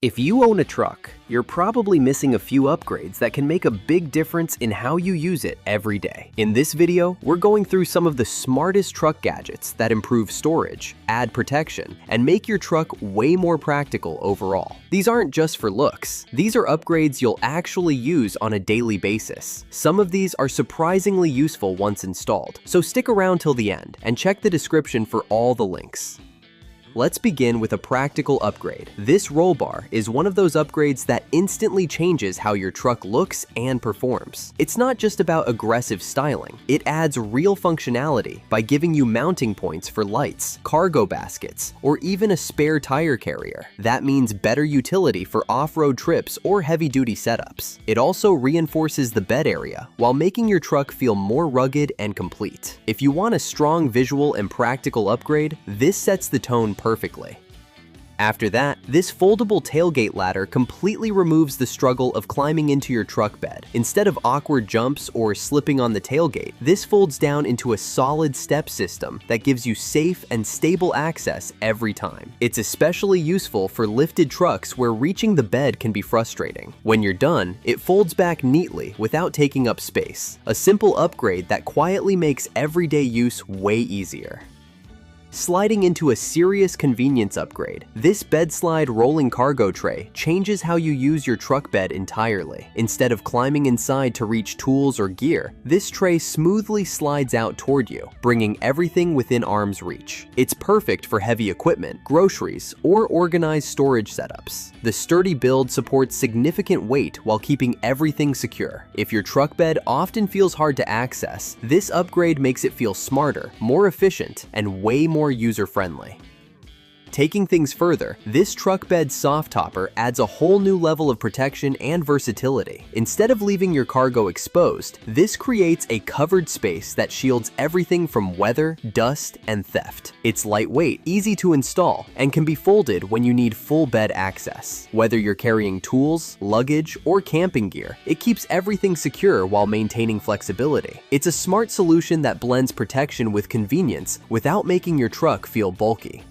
If you own a truck, you're probably missing a few upgrades that can make a big difference in how you use it every day. In this video, we're going through some of the smartest truck gadgets that improve storage, add protection, and make your truck way more practical overall. These aren't just for looks. These are upgrades you'll actually use on a daily basis. Some of these are surprisingly useful once installed, so stick around till the end and check the description for all the links. Let's begin with a practical upgrade. This roll bar is one of those upgrades that instantly changes how your truck looks and performs. It's not just about aggressive styling. It adds real functionality by giving you mounting points for lights, cargo baskets, or even a spare tire carrier. That means better utility for off-road trips or heavy-duty setups. It also reinforces the bed area while making your truck feel more rugged and complete. If you want a strong visual and practical upgrade, this sets the tone perfectly. After that, this foldable tailgate ladder completely removes the struggle of climbing into your truck bed. Instead of awkward jumps or slipping on the tailgate, this folds down into a solid step system that gives you safe and stable access every time. It's especially useful for lifted trucks where reaching the bed can be frustrating. When you're done, it folds back neatly without taking up space. A simple upgrade that quietly makes everyday use way easier. Sliding into a serious convenience upgrade, this Bedslide rolling cargo tray changes how you use your truck bed entirely. Instead of climbing inside to reach tools or gear, this tray smoothly slides out toward you, bringing everything within arm's reach. It's perfect for heavy equipment, groceries, or organized storage setups. The sturdy build supports significant weight while keeping everything secure. If your truck bed often feels hard to access, this upgrade makes it feel smarter, more efficient, and way more user-friendly. Taking things further, this truck bed soft topper adds a whole new level of protection and versatility. Instead of leaving your cargo exposed, this creates a covered space that shields everything from weather, dust, and theft. It's lightweight, easy to install, and can be folded when you need full bed access. Whether you're carrying tools, luggage, or camping gear, it keeps everything secure while maintaining flexibility. It's a smart solution that blends protection with convenience without making your truck feel bulky.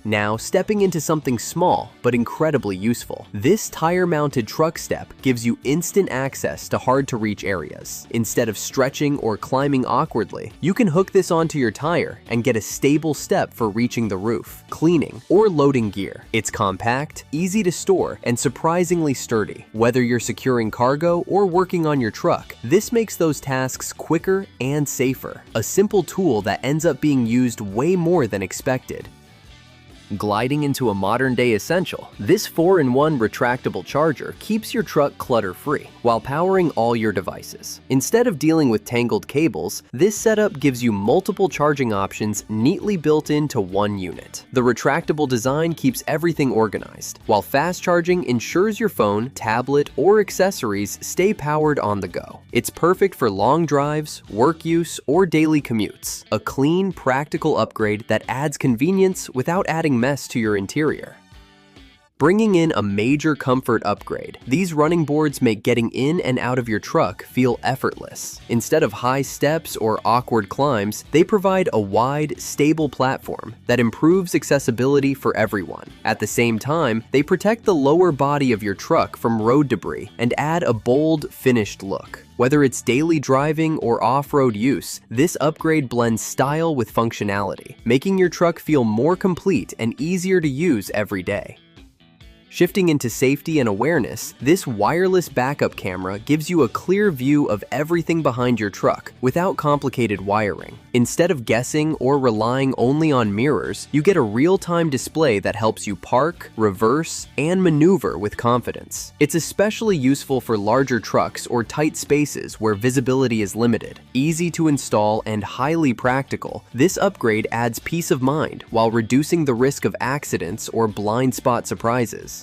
Now, stepping into something small but incredibly useful. This tire-mounted truck step gives you instant access to hard-to-reach areas. Instead of stretching or climbing awkwardly, you can hook this onto your tire and get a stable step for reaching the roof, cleaning, or loading gear. It's compact, easy to store, and surprisingly sturdy. Whether you're securing cargo or working on your truck, this makes those tasks quicker and safer. A simple tool that ends up being used way more than expected. Gliding into a modern-day essential, this 4-in-1 retractable charger keeps your truck clutter-free while powering all your devices. Instead of dealing with tangled cables, this setup gives you multiple charging options neatly built into one unit. The retractable design keeps everything organized, while fast charging ensures your phone, tablet, or accessories stay powered on the go. It's perfect for long drives, work use, or daily commutes. A clean, practical upgrade that adds convenience without adding mess to your interior. Bringing in a major comfort upgrade, these running boards make getting in and out of your truck feel effortless. Instead of high steps or awkward climbs, they provide a wide, stable platform that improves accessibility for everyone. At the same time, they protect the lower body of your truck from road debris and add a bold, finished look. Whether it's daily driving or off-road use, this upgrade blends style with functionality, making your truck feel more complete and easier to use every day. Shifting into safety and awareness, this wireless backup camera gives you a clear view of everything behind your truck without complicated wiring. Instead of guessing or relying only on mirrors, you get a real-time display that helps you park, reverse, and maneuver with confidence. It's especially useful for larger trucks or tight spaces where visibility is limited. Easy to install and highly practical, this upgrade adds peace of mind while reducing the risk of accidents or blind spot surprises.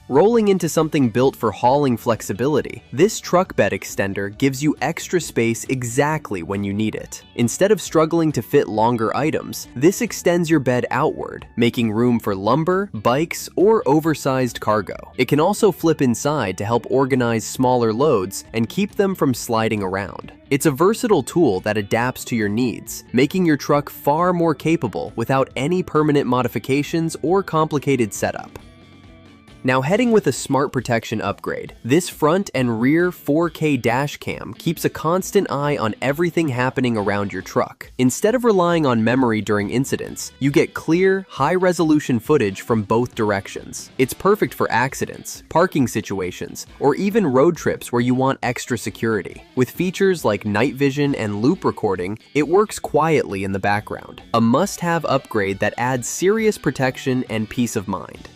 Rolling into something built for hauling flexibility, this truck bed extender gives you extra space exactly when you need it. Instead of struggling to fit longer items, this extends your bed outward, making room for lumber, bikes, or oversized cargo. It can also flip inside to help organize smaller loads and keep them from sliding around. It's a versatile tool that adapts to your needs, making your truck far more capable without any permanent modifications or complicated setup. Now heading with a smart protection upgrade, this front and rear 4K dash cam keeps a constant eye on everything happening around your truck. Instead of relying on memory during incidents, you get clear, high-resolution footage from both directions. It's perfect for accidents, parking situations, or even road trips where you want extra security. With features like night vision and loop recording, it works quietly in the background. A must-have upgrade that adds serious protection and peace of mind.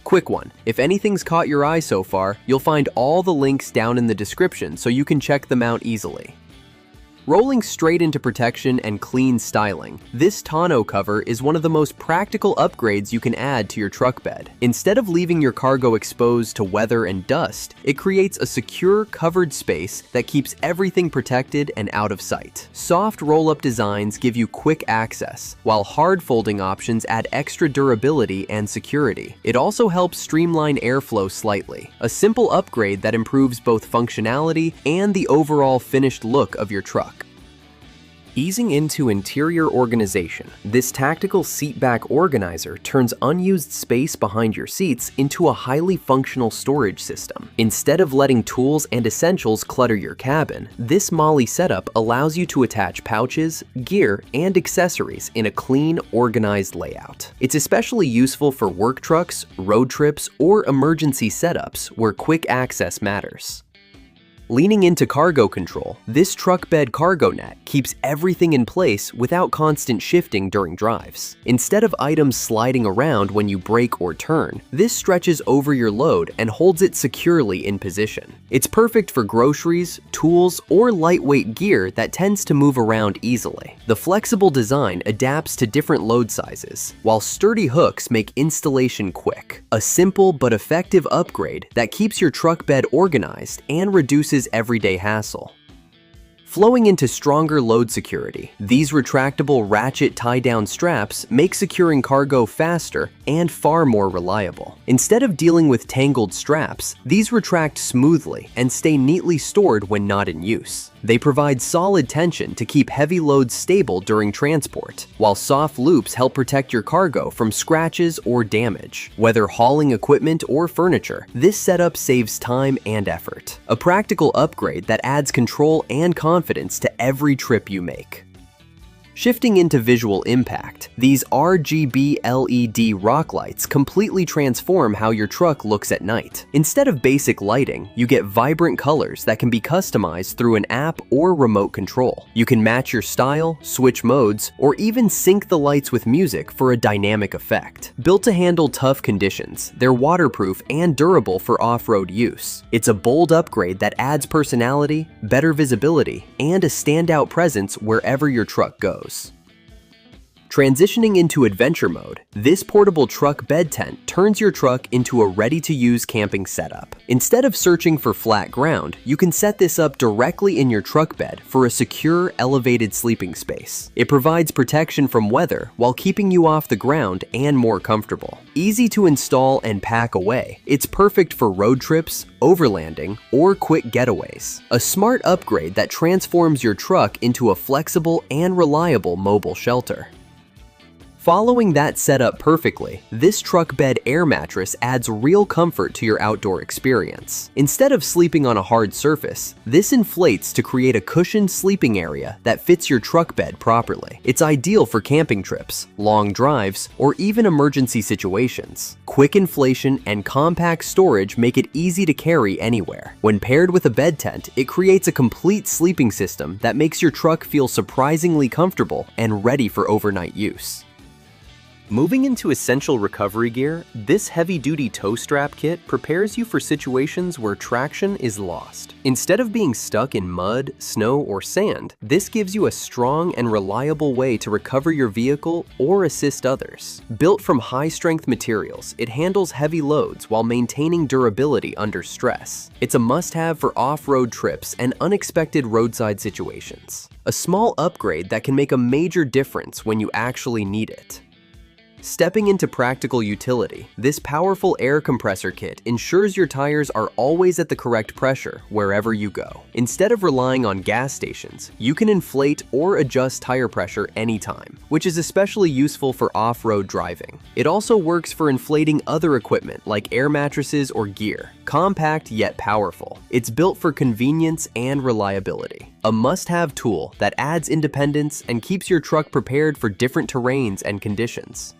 Quick one, if anything's caught your eye so far, you'll find all the links down in the description so you can check them out easily. Rolling straight into protection and clean styling, this tonneau cover is one of the most practical upgrades you can add to your truck bed. Instead of leaving your cargo exposed to weather and dust, it creates a secure, covered space that keeps everything protected and out of sight. Soft roll-up designs give you quick access, while hard folding options add extra durability and security. It also helps streamline airflow slightly, a simple upgrade that improves both functionality and the overall finished look of your truck. Easing into interior organization, this tactical seatback organizer turns unused space behind your seats into a highly functional storage system. Instead of letting tools and essentials clutter your cabin, this Molle setup allows you to attach pouches, gear, and accessories in a clean, organized layout. It's especially useful for work trucks, road trips, or emergency setups where quick access matters. Leaning into cargo control, this truck bed cargo net keeps everything in place without constant shifting during drives. Instead of items sliding around when you brake or turn, this stretches over your load and holds it securely in position. It's perfect for groceries, tools, or lightweight gear that tends to move around easily. The flexible design adapts to different load sizes, while sturdy hooks make installation quick. A simple but effective upgrade that keeps your truck bed organized and reduces everyday hassle. Flowing into stronger load security, these retractable Ratchet tie-down straps make securing cargo faster and far more reliable. Instead of dealing with tangled straps, these retract smoothly and stay neatly stored when not in use. They provide solid tension to keep heavy loads stable during transport, while soft loops help protect your cargo from scratches or damage. Whether hauling equipment or furniture, this setup saves time and effort. A practical upgrade that adds control and confidence to every trip you make. Shifting into visual impact, these RGB LED Rock Lights completely transform how your truck looks at night. Instead of basic lighting, you get vibrant colors that can be customized through an app or remote control. You can match your style, switch modes, or even sync the lights with music for a dynamic effect. Built to handle tough conditions, they're waterproof and durable for off-road use. It's a bold upgrade that adds personality, better visibility, and a standout presence wherever your truck goes. Transitioning into adventure mode, this portable truck bed tent turns your truck into a ready-to-use camping setup. Instead of searching for flat ground, you can set this up directly in your truck bed for a secure, elevated sleeping space. It provides protection from weather while keeping you off the ground and more comfortable. Easy to install and pack away, it's perfect for road trips, overlanding, or quick getaways. A smart upgrade that transforms your truck into a flexible and reliable mobile shelter. Following that setup perfectly, this truck bed air mattress adds real comfort to your outdoor experience. Instead of sleeping on a hard surface, this inflates to create a cushioned sleeping area that fits your truck bed properly. It's ideal for camping trips, long drives, or even emergency situations. Quick inflation and compact storage make it easy to carry anywhere. When paired with a bed tent, it creates a complete sleeping system that makes your truck feel surprisingly comfortable and ready for overnight use. Moving into essential recovery gear, this heavy-duty tow strap kit prepares you for situations where traction is lost. Instead of being stuck in mud, snow, or sand, this gives you a strong and reliable way to recover your vehicle or assist others. Built from high-strength materials, it handles heavy loads while maintaining durability under stress. It's a must-have for off-road trips and unexpected roadside situations. A small upgrade that can make a major difference when you actually need it. Stepping into practical utility, this powerful air compressor kit ensures your tires are always at the correct pressure wherever you go. Instead of relying on gas stations, you can inflate or adjust tire pressure anytime, which is especially useful for off-road driving. It also works for inflating other equipment like air mattresses or gear. Compact yet powerful, it's built for convenience and reliability. A must-have tool that adds independence and keeps your truck prepared for different terrains and conditions.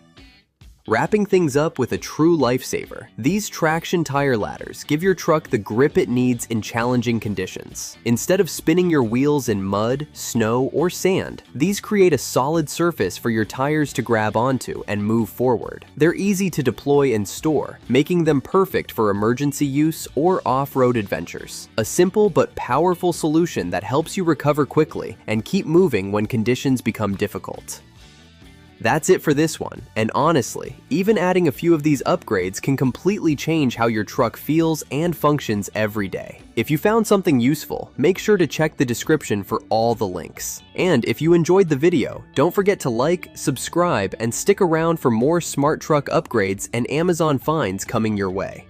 Wrapping things up with a true lifesaver, these traction tire ladders give your truck the grip it needs in challenging conditions. Instead of spinning your wheels in mud, snow, or sand, these create a solid surface for your tires to grab onto and move forward. They're easy to deploy and store, making them perfect for emergency use or off-road adventures. A simple but powerful solution that helps you recover quickly and keep moving when conditions become difficult. That's it for this one, and honestly, even adding a few of these upgrades can completely change how your truck feels and functions every day. If you found something useful, make sure to check the description for all the links. And if you enjoyed the video, don't forget to like, subscribe, and stick around for more smart truck upgrades and Amazon finds coming your way.